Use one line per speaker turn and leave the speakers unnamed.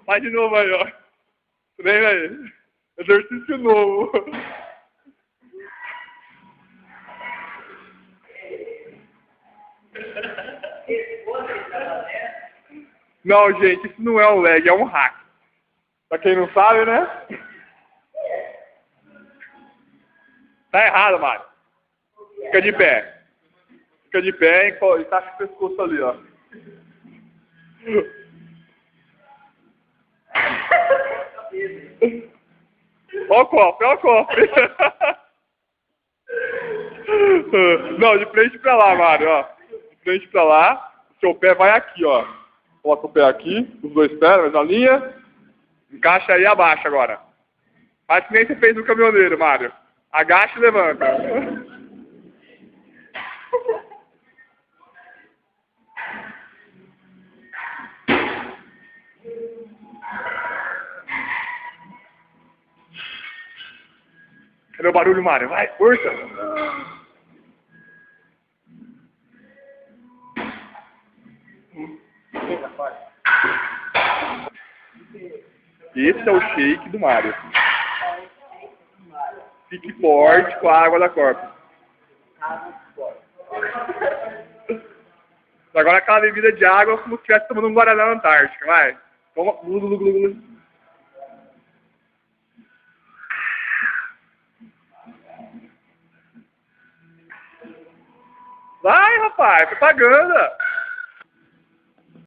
Faz de novo aí, ó. Treina aí. Exercício novo. Não, gente, isso não é um leg, é um hack. Pra quem não sabe, né? Tá errado, Mário. Fica de pé. Fica de pé e encaixa o pescoço ali, ó. Olha o cofre, olha o cofre. Não, de frente pra lá, Mário, ó. De frente pra lá, o seu pé vai aqui, ó. Coloca o pé aqui, os dois pés, na mesma linha. Encaixa aí e abaixa agora. Faz que nem você fez no caminhoneiro, Mário. Agacha e levanta. Cadê o barulho, Mário? Vai, força! Esse é o shake do Mário. Fique forte com a água da Corpus. Agora aquela bebida de água como se estivesse tomando um Guaraná na Antártica, vai. Toma. Vai, rapaz, propaganda.